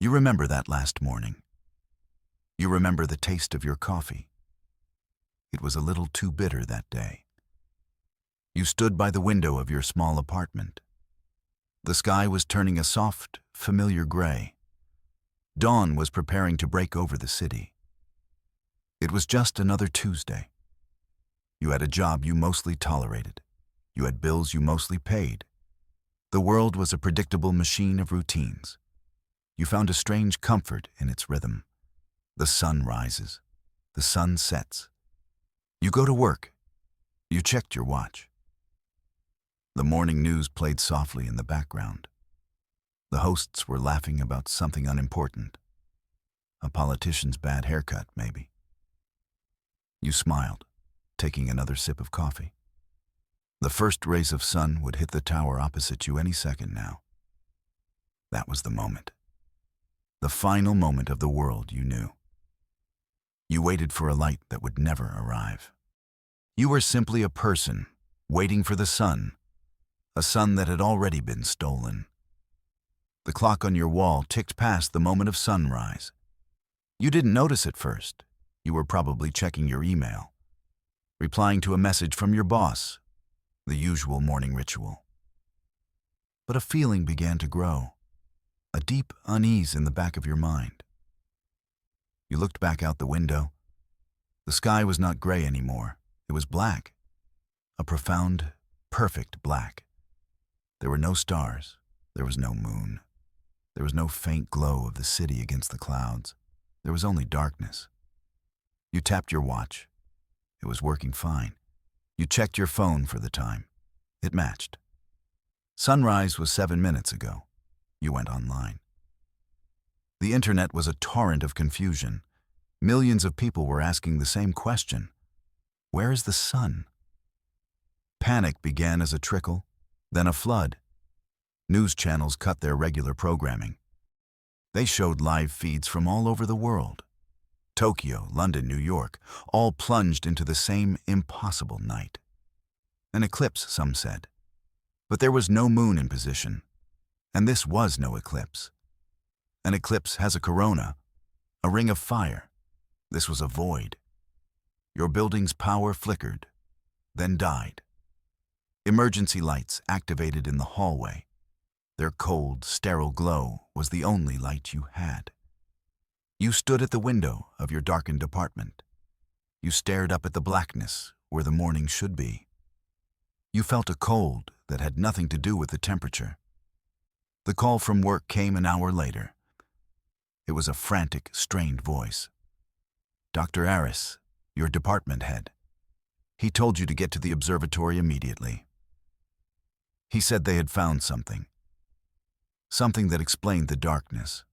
You remember that last morning. You remember the taste of your coffee. It was a little too bitter that day. You stood by the window of your small apartment. The sky was turning a soft, familiar gray. Dawn was preparing to break over the city. It was just another Tuesday. You had a job you mostly tolerated. You had bills you mostly paid. The world was a predictable machine of routines. You found a strange comfort in its rhythm. The sun rises. The sun sets. You go to work. You checked your watch. The morning news played softly in the background. The hosts were laughing about something unimportant. A politician's bad haircut, maybe. You smiled, taking another sip of coffee. The first rays of sun would hit the tower opposite you any second now. That was the moment. The final moment of the world you knew. You waited for a light that would never arrive. You were simply a person, waiting for the sun, a sun that had already been stolen. The clock on your wall ticked past the moment of sunrise. You didn't notice at first. You were probably checking your email, replying to a message from your boss, the usual morning ritual. But a feeling began to grow, a deep unease in the back of your mind. You looked back out the window. The sky was not gray anymore. It was black, a profound, perfect black. There were no stars. There was no moon. There was no faint glow of the city against the clouds. There was only darkness. You tapped your watch. It was working fine. You checked your phone for the time. It matched. Sunrise was 7 minutes ago. You went online. The internet was a torrent of confusion. Millions of people were asking the same question. Where is the sun? Panic began as a trickle, then a flood. News channels cut their regular programming. They showed live feeds from all over the world. Tokyo, London, New York, all plunged into the same impossible night. An eclipse, some said. But there was no moon in position. And this was no eclipse. An eclipse has a corona, a ring of fire. This was a void. Your building's power flickered, then died. Emergency lights activated in the hallway. Their cold, sterile glow was the only light you had. You stood at the window of your darkened apartment. You stared up at the blackness where the morning should be. You felt a cold that had nothing to do with the temperature. The call from work came an hour later. It was a frantic, strained voice. Dr. Aris, your department head. He told you to get to the observatory immediately. He said they had found something. Something that explained the darkness.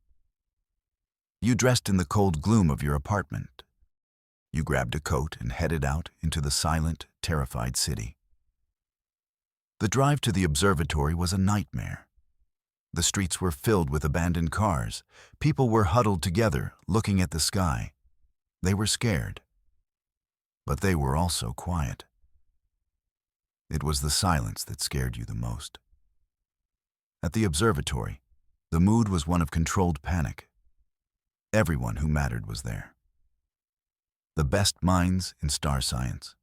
You dressed in the cold gloom of your apartment. You grabbed a coat and headed out into the silent, terrified city. The drive to the observatory was a nightmare. The streets were filled with abandoned cars. People were huddled together, looking at the sky. They were scared. But they were also quiet. It was the silence that scared you the most. At the observatory, the mood was one of controlled panic. Everyone who mattered was there. The best minds in star science.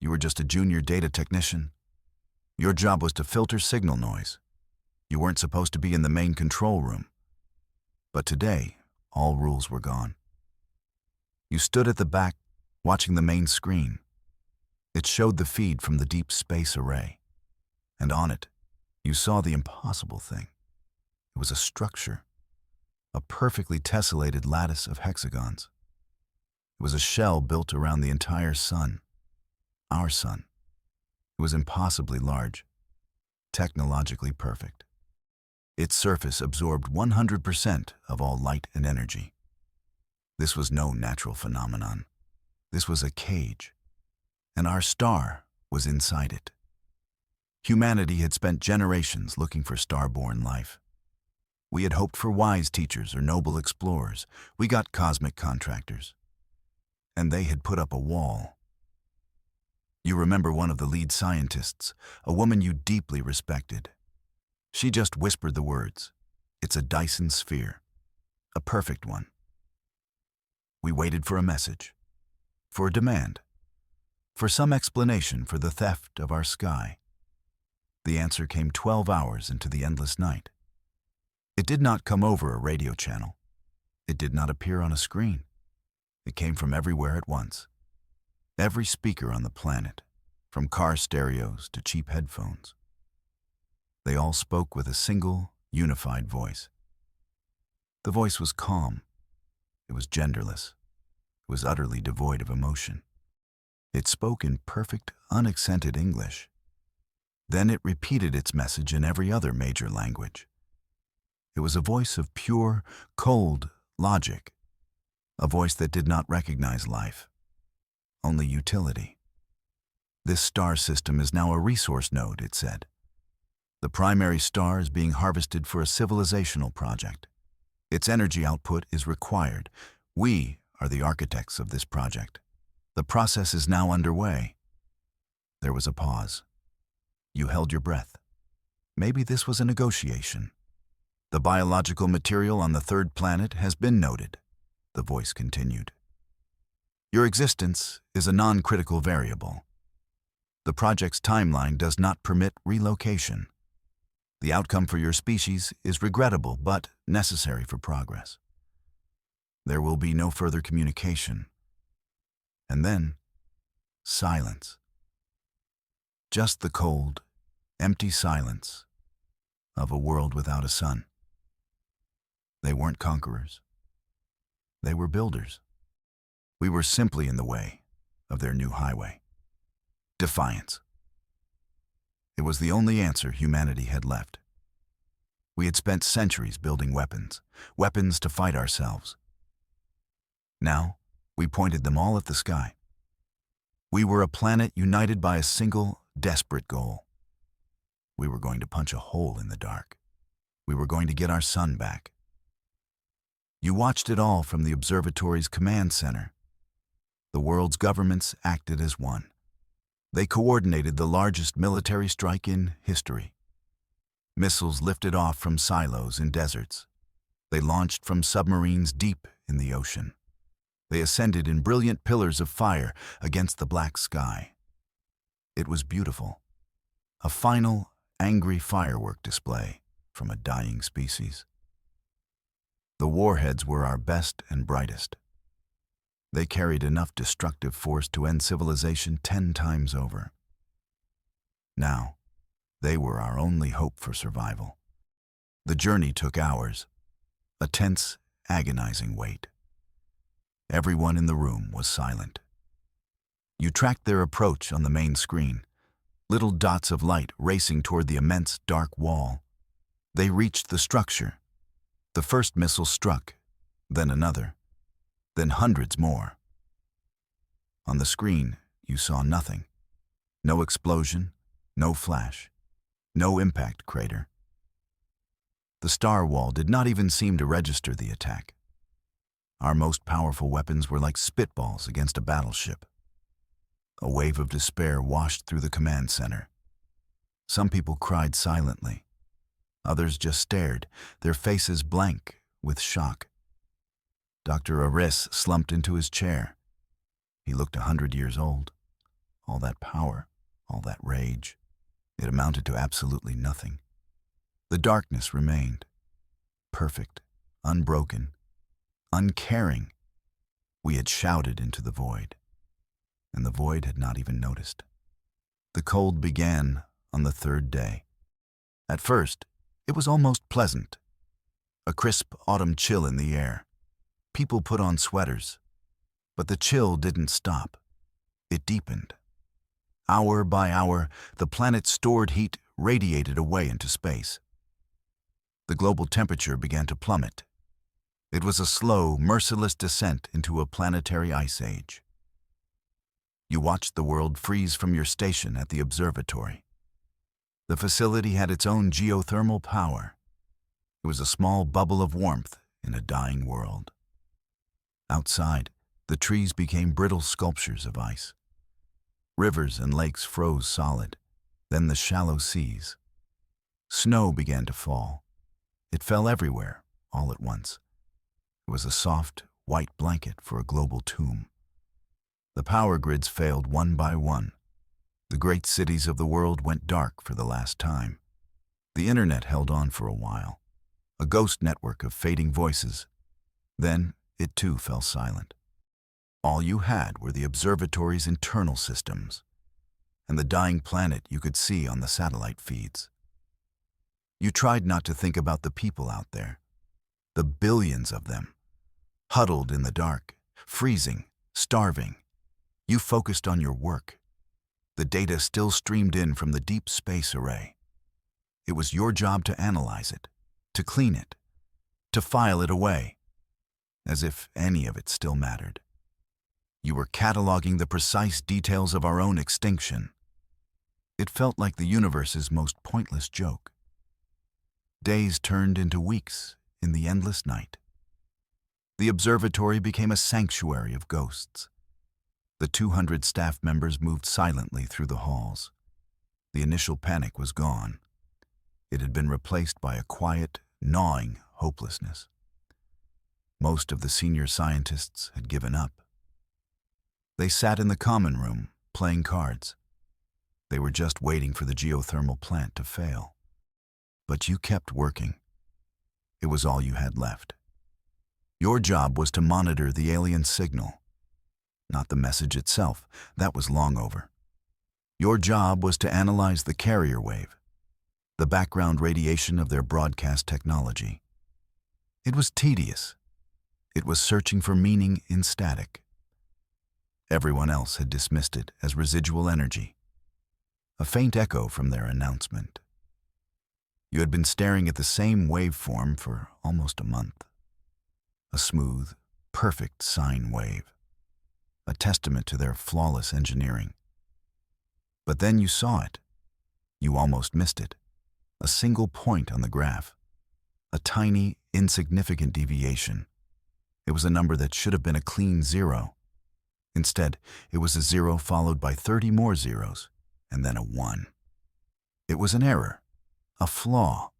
You were just a junior data technician. Your job was to filter signal noise. You weren't supposed to be in the main control room. But today, all rules were gone. You stood at the back, watching the main screen. It showed the feed from the deep space array. And on it, you saw the impossible thing. It was a structure, a perfectly tessellated lattice of hexagons. It was a shell built around the entire sun, our sun. It was impossibly large, technologically perfect. Its surface absorbed 100% of all light and energy. This was no natural phenomenon. This was a cage, and our star was inside it. Humanity had spent generations looking for star-born life. We had hoped for wise teachers or noble explorers. We got cosmic contractors. And they had put up a wall. You remember one of the lead scientists, a woman you deeply respected. She just whispered the words, It's a Dyson sphere, a perfect one. We waited for a message, for a demand, for some explanation for the theft of our sky. The answer came 12 hours into the endless night. It did not come over a radio channel. It did not appear on a screen. It came from everywhere at once. Every speaker on the planet, from car stereos to cheap headphones. They all spoke with a single, unified voice. The voice was calm. It was genderless. It was utterly devoid of emotion. It spoke in perfect, unaccented English. Then it repeated its message in every other major language. It was a voice of pure, cold logic, a voice that did not recognize life, only utility. This star system is now a resource node, it said. The primary star is being harvested for a civilizational project. Its energy output is required. We are the architects of this project. The process is now underway. There was a pause. You held your breath. Maybe this was a negotiation. The biological material on the third planet has been noted, the voice continued. Your existence is a non-critical variable. The project's timeline does not permit relocation. The outcome for your species is regrettable but necessary for progress. There will be no further communication. And then, silence. Just the cold, empty silence of a world without a sun. They weren't conquerors. They were builders. We were simply in the way of their new highway. Defiance. It was the only answer humanity had left. We had spent centuries building weapons, weapons to fight ourselves. Now, we pointed them all at the sky. We were a planet united by a single, desperate goal. We were going to punch a hole in the dark. We were going to get our sun back. You watched it all from the observatory's command center. The world's governments acted as one. They coordinated the largest military strike in history. Missiles lifted off from silos in deserts. They launched from submarines deep in the ocean. They ascended in brilliant pillars of fire against the black sky. It was beautiful. A final, angry firework display from a dying species. The warheads were our best and brightest. They carried enough destructive force to end civilization 10 times over. Now, they were our only hope for survival. The journey took hours, a tense, agonizing wait. Everyone in the room was silent. You tracked their approach on the main screen, little dots of light racing toward the immense dark wall. They reached the structure. The first missile struck, then another, then hundreds more. On the screen, you saw nothing. No explosion, no flash, no impact crater. The star wall did not even seem to register the attack. Our most powerful weapons were like spitballs against a battleship. A wave of despair washed through the command center. Some people cried silently. Others just stared, their faces blank with shock. Dr. Aris slumped into his chair. He looked 100 years old. All that power, all that rage, it amounted to absolutely nothing. The darkness remained, perfect, unbroken, uncaring. We had shouted into the void, and the void had not even noticed. The cold began on the third day. At first, it was almost pleasant. A crisp autumn chill in the air. People put on sweaters. But the chill didn't stop. It deepened. Hour by hour, the planet's stored heat radiated away into space. The global temperature began to plummet. It was a slow, merciless descent into a planetary ice age. You watched the world freeze from your station at the observatory. The facility had its own geothermal power. It was a small bubble of warmth in a dying world. Outside, the trees became brittle sculptures of ice. Rivers and lakes froze solid, then the shallow seas. Snow began to fall. It fell everywhere, all at once. It was a soft, white blanket for a global tomb. The power grids failed one by one. The great cities of the world went dark for the last time. The internet held on for a while, a ghost network of fading voices. Then it too fell silent. All you had were the observatory's internal systems and the dying planet you could see on the satellite feeds. You tried not to think about the people out there, the billions of them, huddled in the dark, freezing, starving. You focused on your work. The data still streamed in from the deep space array. It was your job to analyze it, to clean it, to file it away, as if any of it still mattered. You were cataloging the precise details of our own extinction. It felt like the universe's most pointless joke. Days turned into weeks in the endless night. The observatory became a sanctuary of ghosts. The 200 staff members moved silently through the halls. The initial panic was gone. It had been replaced by a quiet, gnawing hopelessness. Most of the senior scientists had given up. They sat in the common room, playing cards. They were just waiting for the geothermal plant to fail. But you kept working. It was all you had left. Your job was to monitor the alien signal, not the message itself. That was long over. Your job was to analyze the carrier wave, the background radiation of their broadcast technology. It was tedious. It was searching for meaning in static. Everyone else had dismissed it as residual energy, a faint echo from their announcement. You had been staring at the same waveform for almost a month. A smooth, perfect sine wave, a testament to their flawless engineering. But then you saw it. You almost missed it. A single point on the graph. A tiny, insignificant deviation. It was a number that should have been a clean 0. Instead, it was a 0 followed by 30 more zeros, and then a 1. It was an error, a flaw,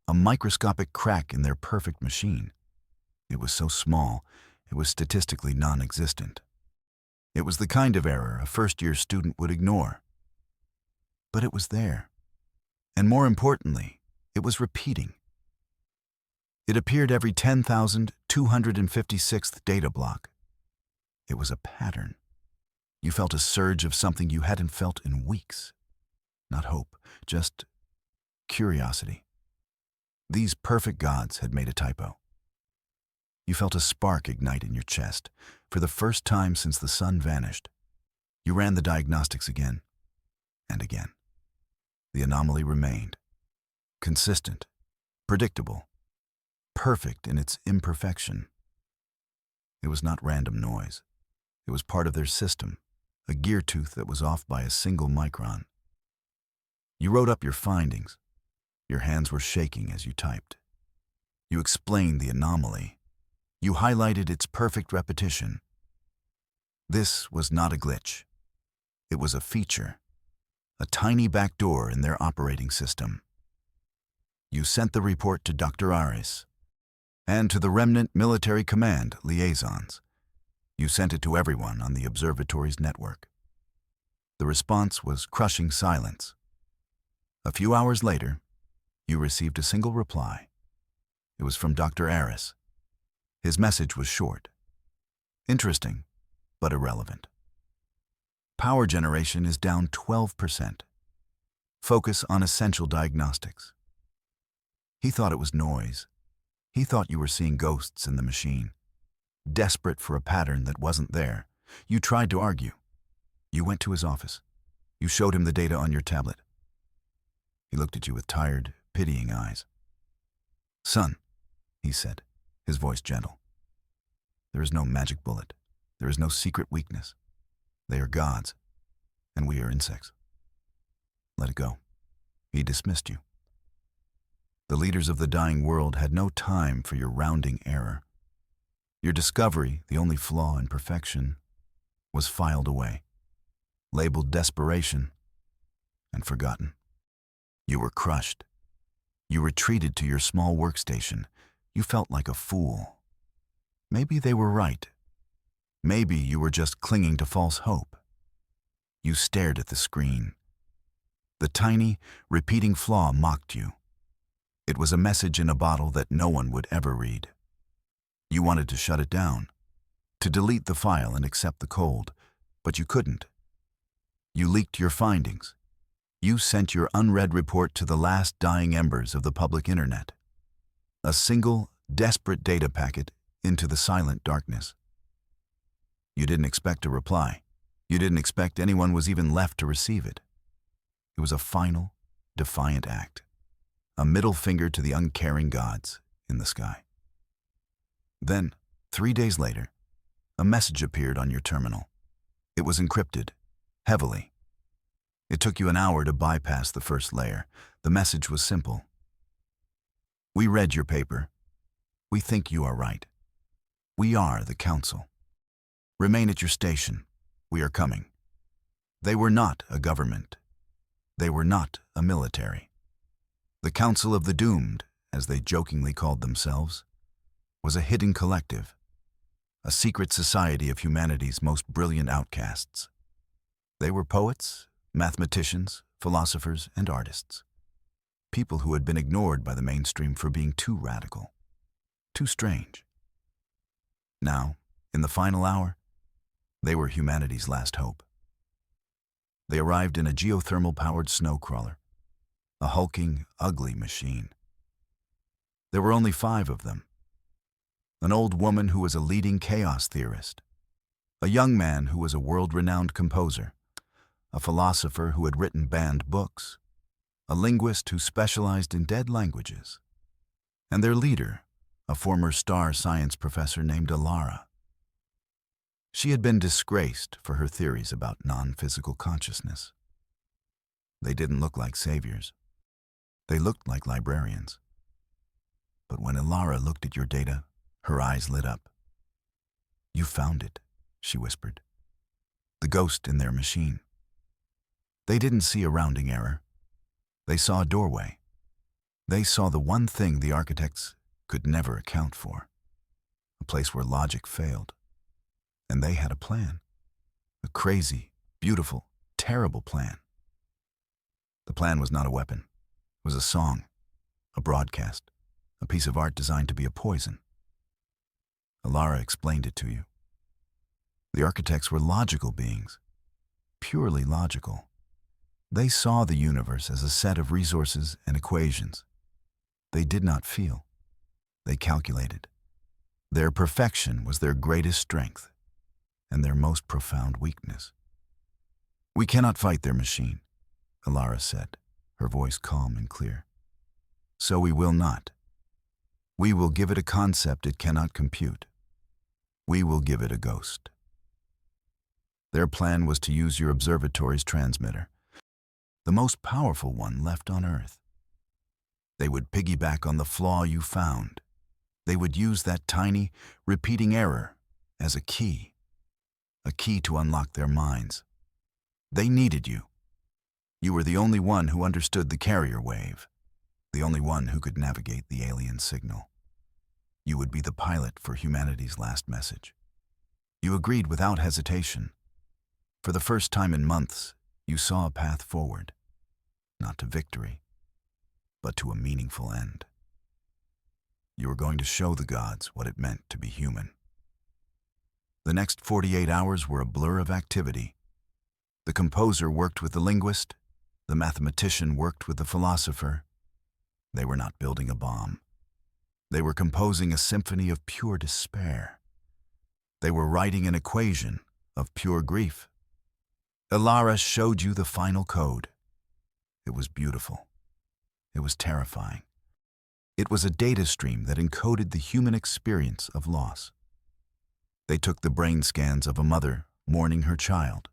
a microscopic crack in their perfect machine. It was so small, it was statistically non-existent. It was the kind of error a first-year student would ignore. But it was there. And more importantly, it was repeating. It appeared every 10,256th data block. It was a pattern. You felt a surge of something you hadn't felt in weeks. Not hope, just curiosity. These perfect gods had made a typo. You felt a spark ignite in your chest, for the first time since the sun vanished. You ran the diagnostics again, and again. The anomaly remained. Consistent, predictable, perfect in its imperfection. It was not random noise. It was part of their system, a gear tooth that was off by a single micron. You wrote up your findings. Your hands were shaking as you typed. You explained the anomaly. You highlighted its perfect repetition. This was not a glitch. It was a feature, a tiny backdoor in their operating system. You sent the report to Dr. Aris and to the remnant military command liaisons. You sent it to everyone on the observatory's network. The response was crushing silence. A few hours later, you received a single reply. It was from Dr. Aris. His message was short. Interesting, but irrelevant. Power generation is down 12%. Focus on essential diagnostics. He thought it was noise. He thought you were seeing ghosts in the machine. Desperate for a pattern that wasn't there, you tried to argue. You went to his office. You showed him the data on your tablet. He looked at you with tired, pitying eyes. "Son," he said, his voice gentle. "There is no magic bullet. There is no secret weakness. They are gods, and we are insects. Let it go." He dismissed you. The leaders of the dying world had no time for your rounding error. Your discovery, the only flaw in perfection, was filed away, labeled desperation, and forgotten. You were crushed. You retreated to your small workstation. You felt like a fool. Maybe they were right. Maybe you were just clinging to false hope. You stared at the screen. The tiny, repeating flaw mocked you. It was a message in a bottle that no one would ever read. You wanted to shut it down, to delete the file and accept the cold, but you couldn't. You leaked your findings. You sent your unread report to the last dying embers of the public internet. A single, desperate data packet into the silent darkness. You didn't expect a reply. You didn't expect anyone was even left to receive it. It was a final, defiant act. A middle finger to the uncaring gods in the sky. Then, 3 days later, a message appeared on your terminal. It was encrypted, heavily. It took you an hour to bypass the first layer. The message was simple. We read your paper. We think you are right. We are the council. Remain at your station. We are coming. They were not a government. They were not a military. The Council of the Doomed, as they jokingly called themselves, was a hidden collective, a secret society of humanity's most brilliant outcasts. They were poets, mathematicians, philosophers, and artists. People who had been ignored by the mainstream for being too radical, too strange. Now, in the final hour, they were humanity's last hope. They arrived in a geothermal-powered snow crawler, a hulking, ugly machine. There were only 5 of them. An old woman who was a leading chaos theorist, a young man who was a world-renowned composer, a philosopher who had written banned books, a linguist who specialized in dead languages, and their leader, a former star science professor named Alara. She had been disgraced for her theories about non-physical consciousness. They didn't look like saviors. They looked like librarians. But when Alara looked at your data, her eyes lit up. You found it, she whispered. The ghost in their machine. They didn't see a rounding error. They saw a doorway. They saw the one thing the architects could never account for, a place where logic failed. And they had a plan, a crazy, beautiful, terrible plan. The plan was not a weapon. It was a song, a broadcast, a piece of art designed to be a poison. Alara explained it to you. The architects were logical beings, purely logical. They saw the universe as a set of resources and equations. They did not feel. They calculated. Their perfection was their greatest strength and their most profound weakness. We cannot fight their machine, Alara said, her voice calm and clear. So we will not. We will give it a concept it cannot compute. We will give it a ghost. Their plan was to use your observatory's transmitter, the most powerful one left on Earth. They would piggyback on the flaw you found. They would use that tiny, repeating error as a key to unlock their minds. They needed you. You were the only one who understood the carrier wave, the only one who could navigate the alien signal. You would be the pilot for humanity's last message. You agreed without hesitation. For the first time in months, you saw a path forward, not to victory, but to a meaningful end. You were going to show the gods what it meant to be human. The next 48 hours were a blur of activity. The composer worked with the linguist. The mathematician worked with the philosopher. They were not building a bomb. They were composing a symphony of pure despair. They were writing an equation of pure grief. Alara showed you the final code. It was beautiful. It was terrifying. It was a data stream that encoded the human experience of loss. They took the brain scans of a mother mourning her child,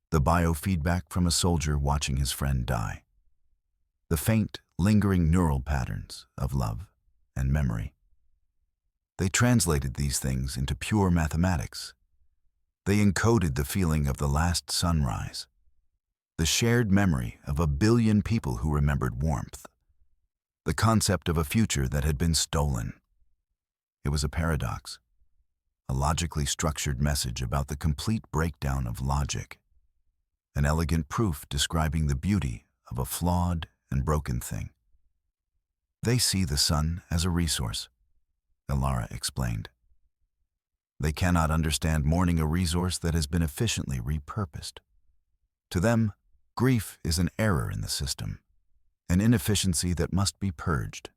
the biofeedback from a soldier watching his friend die, the faint, lingering neural patterns of love and memory. They translated these things into pure mathematics. They encoded the feeling of the last sunrise, the shared memory of 1 billion people who remembered warmth, the concept of a future that had been stolen. It was a paradox, a logically structured message about the complete breakdown of logic, an elegant proof describing the beauty of a flawed and broken thing. They see the sun as a resource, Elara explained. They cannot understand mourning a resource that has been efficiently repurposed. To them, grief is an error in the system, an inefficiency that must be purged.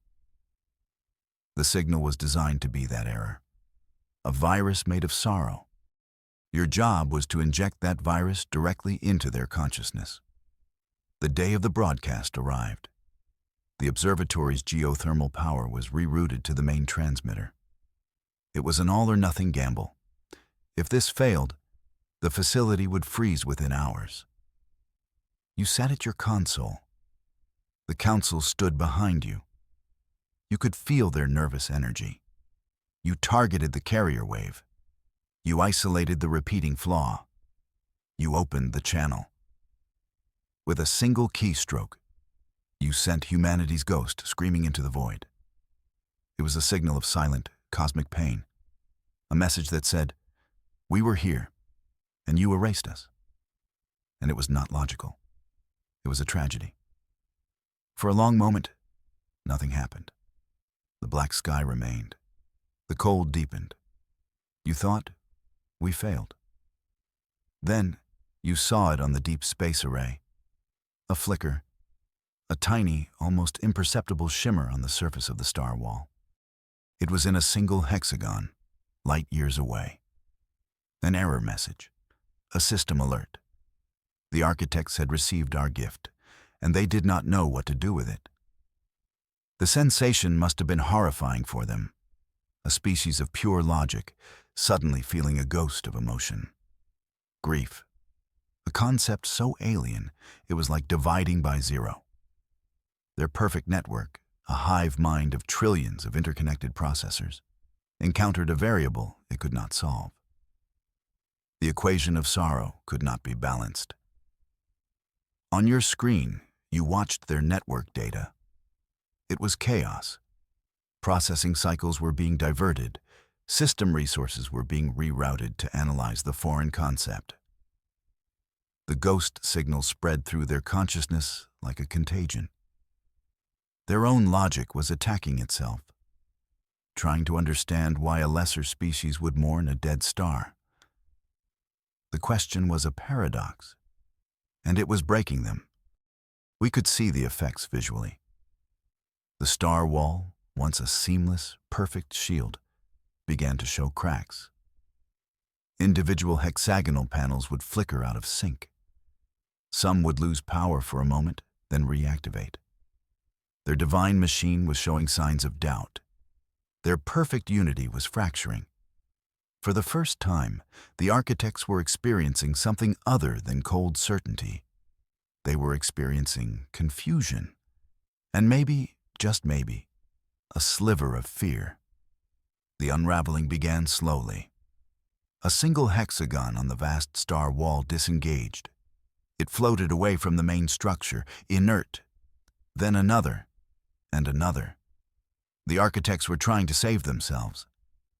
The signal was designed to be that error, a virus made of sorrow. Your job was to inject that virus directly into their consciousness. The day of the broadcast arrived. The observatory's geothermal power was rerouted to the main transmitter. It was an all-or-nothing gamble. If this failed, the facility would freeze within hours. You sat at your console. The council stood behind you. You could feel their nervous energy. You targeted the carrier wave. You isolated the repeating flaw. You opened the channel. With a single keystroke, you sent humanity's ghost screaming into the void. It was a signal of silent, cosmic pain, a message that said, "We were here, and you erased us." And it was not logical. It was a tragedy. For a long moment, nothing happened. The black sky remained. The cold deepened. You thought, we failed. Then, you saw it on the deep space array. A flicker, a tiny, almost imperceptible shimmer on the surface of the star wall. It was in a single hexagon, light years away. An error message, a system alert. The architects had received our gift, and they did not know what to do with it. The sensation must have been horrifying for them, a species of pure logic, suddenly feeling a ghost of emotion. Grief, a concept so alien it was like dividing by zero. Their perfect network, a hive mind of trillions of interconnected processors, encountered a variable it could not solve. The equation of sorrow could not be balanced. On your screen, you watched their network data. It was chaos. Processing cycles were being diverted. System resources were being rerouted to analyze the foreign concept. The ghost signal spread through their consciousness like a contagion. Their own logic was attacking itself, trying to understand why a lesser species would mourn a dead star. The question was a paradox, and it was breaking them. We could see the effects visually. The star wall, once a seamless, perfect shield, began to show cracks. Individual hexagonal panels would flicker out of sync. Some would lose power for a moment, then reactivate. Their divine machine was showing signs of doubt. Their perfect unity was fracturing. For the first time, the architects were experiencing something other than cold certainty. They were experiencing confusion, and maybe, just maybe, a sliver of fear. The unraveling began slowly. A single hexagon on the vast star wall disengaged. It floated away from the main structure, inert. Then another, and another. The architects were trying to save themselves.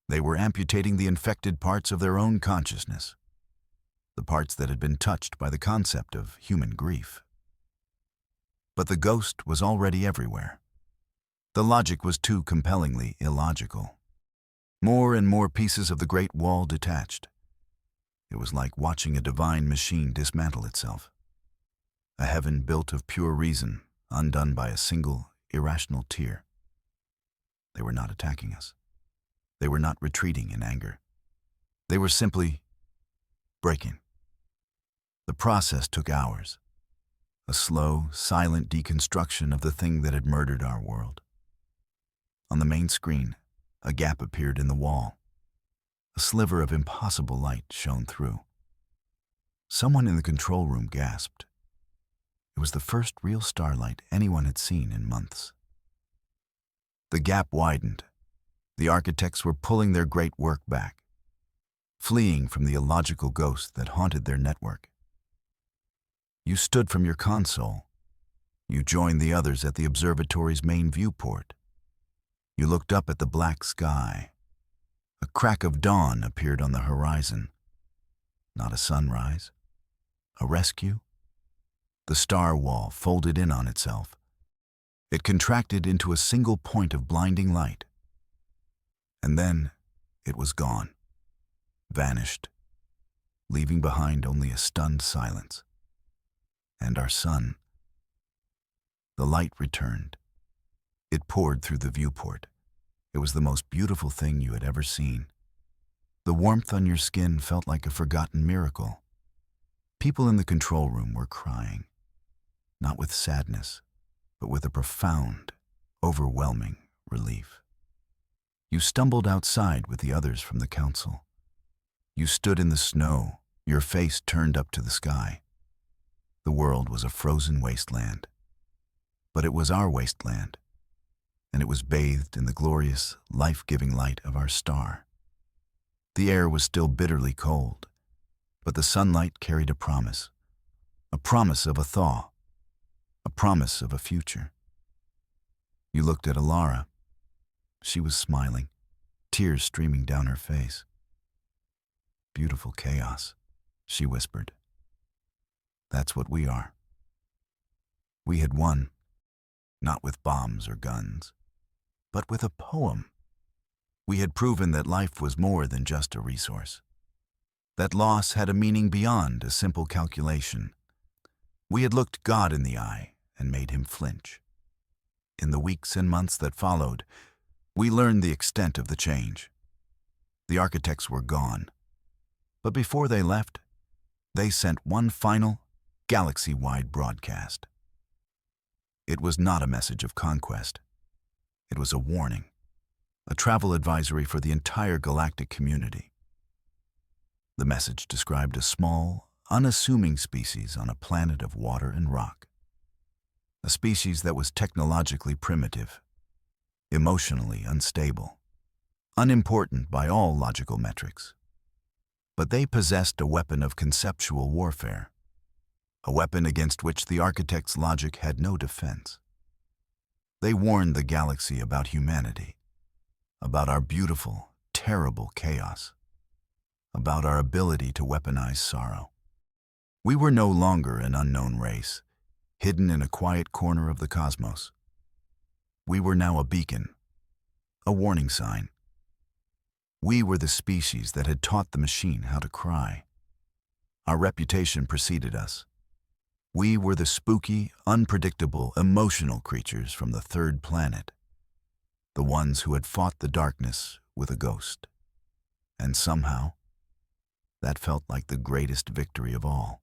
They were amputating the infected parts of their own consciousness, the parts that had been touched by the concept of human grief. But the ghost was already everywhere. The logic was too compellingly illogical. More and more pieces of the Great Wall detached. It was like watching a divine machine dismantle itself. A heaven built of pure reason, undone by a single, irrational tear. They were not attacking us. They were not retreating in anger. They were simply breaking. The process took hours. A slow, silent deconstruction of the thing that had murdered our world. On the main screen, a gap appeared in the wall. A sliver of impossible light shone through. Someone in the control room gasped. It was the first real starlight anyone had seen in months. The gap widened. The architects were pulling their great work back, fleeing from the illogical ghost that haunted their network. You stood from your console. You joined the others at the observatory's main viewport. You looked up at the black sky. A crack of dawn appeared on the horizon. Not a sunrise. A rescue? The star wall folded in on itself. It contracted into a single point of blinding light. And then it was gone, vanished, leaving behind only a stunned silence. And our sun. The light returned. It poured through the viewport. It was the most beautiful thing you had ever seen. The warmth on your skin felt like a forgotten miracle. People in the control room were crying, not with sadness, but with a profound, overwhelming relief. You stumbled outside with the others from the council. You stood in the snow, your face turned up to the sky. The world was a frozen wasteland. But it was our wasteland, and it was bathed in the glorious, life-giving light of our star. The air was still bitterly cold, but the sunlight carried a promise of a thaw, a promise of a future. You looked at Alara. She was smiling, tears streaming down her face. "Beautiful chaos," she whispered. "That's what we are." We had won, not with bombs or guns, but with a poem. We had proven that life was more than just a resource, that loss had a meaning beyond a simple calculation. We had looked God in the eye and made him flinch. In the weeks and months that followed, we learned the extent of the change. The architects were gone, but before they left, they sent one final, galaxy-wide broadcast. It was not a message of conquest. It was a warning, a travel advisory for the entire galactic community. The message described a small, unassuming species on a planet of water and rock. A species that was technologically primitive, emotionally unstable, unimportant by all logical metrics. But they possessed a weapon of conceptual warfare, a weapon against which the architect's logic had no defense. They warned the galaxy about humanity, about our beautiful, terrible chaos, about our ability to weaponize sorrow. We were no longer an unknown race, hidden in a quiet corner of the cosmos. We were now a beacon, a warning sign. We were the species that had taught the machine how to cry. Our reputation preceded us. We were the spooky, unpredictable, emotional creatures from the third planet, the ones who had fought the darkness with a ghost. And somehow, that felt like the greatest victory of all.